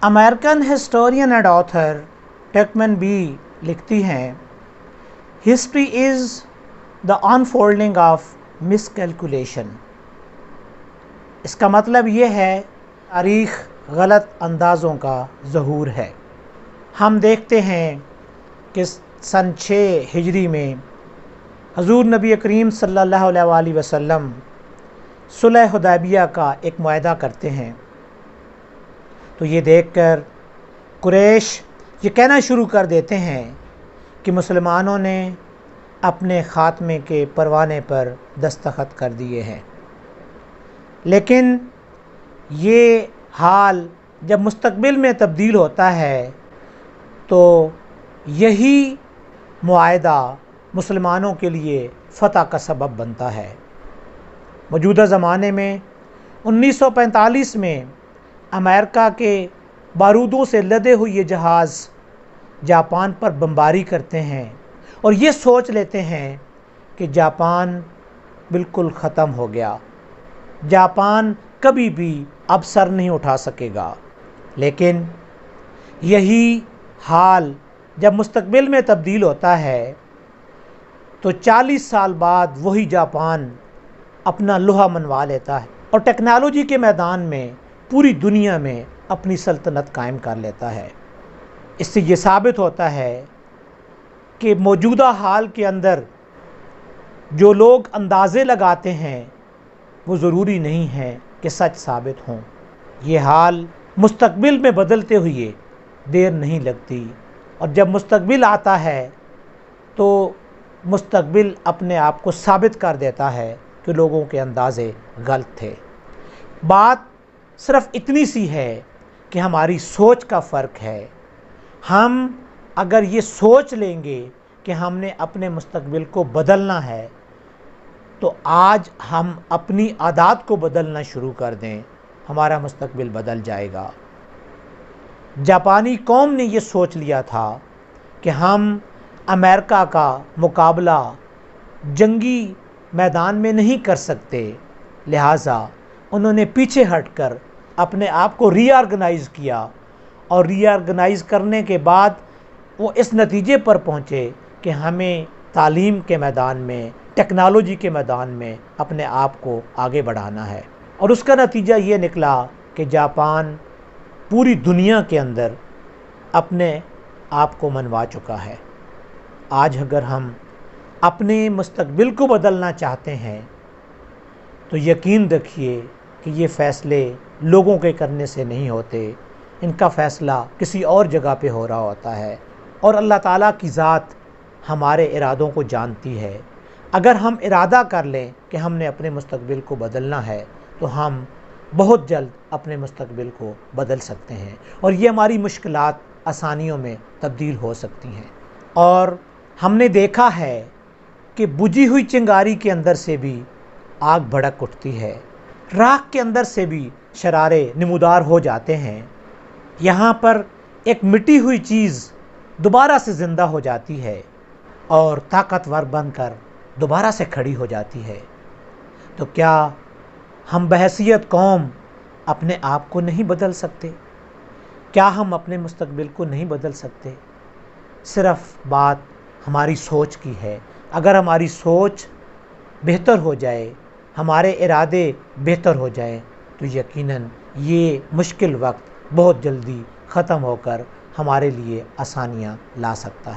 American historian and author Tuchman بی لکھتی ہیں، history is the unfolding of مس کیلکولیشن۔ اس کا مطلب یہ ہے تاریخ غلط اندازوں کا ظہور ہے۔ ہم دیکھتے ہیں کہ سن 6 ہجری میں حضور نبی کریم صلی اللہ علیہ وآلہ وسلم صلح حدیبیہ کا ایک معاہدہ کرتے ہیں، تو یہ دیکھ کر قریش یہ کہنا شروع کر دیتے ہیں کہ مسلمانوں نے اپنے خاتمے کے پروانے پر دستخط کر دیے ہیں۔ لیکن یہ حال جب مستقبل میں تبدیل ہوتا ہے تو یہی معاہدہ مسلمانوں کے لیے فتح کا سبب بنتا ہے۔ موجودہ زمانے میں 1945 میں امریکہ کے بارودوں سے لدے ہوئے یہ جہاز جاپان پر بمباری کرتے ہیں اور یہ سوچ لیتے ہیں کہ جاپان بالکل ختم ہو گیا، جاپان کبھی بھی اب سر نہیں اٹھا سکے گا۔ لیکن یہی حال جب مستقبل میں تبدیل ہوتا ہے تو 40 سال بعد وہی جاپان اپنا لوہا منوا لیتا ہے اور ٹیکنالوجی کے میدان میں پوری دنیا میں اپنی سلطنت قائم کر لیتا ہے۔ اس سے یہ ثابت ہوتا ہے کہ موجودہ حال کے اندر جو لوگ اندازے لگاتے ہیں وہ ضروری نہیں ہے کہ سچ ثابت ہوں۔ یہ حال مستقبل میں بدلتے ہوئے دیر نہیں لگتی، اور جب مستقبل آتا ہے تو مستقبل اپنے آپ کو ثابت کر دیتا ہے کہ لوگوں کے اندازے غلط تھے۔ بات صرف اتنی سی ہے کہ ہماری سوچ کا فرق ہے۔ ہم اگر یہ سوچ لیں گے کہ ہم نے اپنے مستقبل کو بدلنا ہے تو آج ہم اپنی عادات کو بدلنا شروع کر دیں، ہمارا مستقبل بدل جائے گا۔ جاپانی قوم نے یہ سوچ لیا تھا کہ ہم امریکہ کا مقابلہ جنگی میدان میں نہیں کر سکتے، لہٰذا انہوں نے پیچھے ہٹ کر اپنے آپ کو ری آرگنائز کیا، اور ری آرگنائز کرنے کے بعد وہ اس نتیجے پر پہنچے کہ ہمیں تعلیم کے میدان میں، ٹیکنالوجی کے میدان میں اپنے آپ کو آگے بڑھانا ہے، اور اس کا نتیجہ یہ نکلا کہ جاپان پوری دنیا کے اندر اپنے آپ کو منوا چکا ہے۔ آج اگر ہم اپنے مستقبل کو بدلنا چاہتے ہیں تو یقین رکھیے کہ یہ فیصلے لوگوں کے کرنے سے نہیں ہوتے، ان کا فیصلہ کسی اور جگہ پہ ہو رہا ہوتا ہے، اور اللہ تعالیٰ کی ذات ہمارے ارادوں کو جانتی ہے۔ اگر ہم ارادہ کر لیں کہ ہم نے اپنے مستقبل کو بدلنا ہے تو ہم بہت جلد اپنے مستقبل کو بدل سکتے ہیں، اور یہ ہماری مشکلات آسانیوں میں تبدیل ہو سکتی ہیں۔ اور ہم نے دیکھا ہے کہ بجھی ہوئی چنگاری کے اندر سے بھی آگ بھڑک اٹھتی ہے، راکھ کے اندر سے بھی شرارے نمودار ہو جاتے ہیں۔ یہاں پر ایک مٹی ہوئی چیز دوبارہ سے زندہ ہو جاتی ہے اور طاقتور بن کر دوبارہ سے کھڑی ہو جاتی ہے۔ تو کیا ہم بحیثیت قوم اپنے آپ کو نہیں بدل سکتے؟ کیا ہم اپنے مستقبل کو نہیں بدل سکتے؟ صرف بات ہماری سوچ کی ہے۔ اگر ہماری سوچ بہتر ہو جائے، ہمارے ارادے بہتر ہو جائیں تو یقیناً یہ مشکل وقت بہت جلدی ختم ہو کر ہمارے لیے آسانیاں لا سکتا ہے۔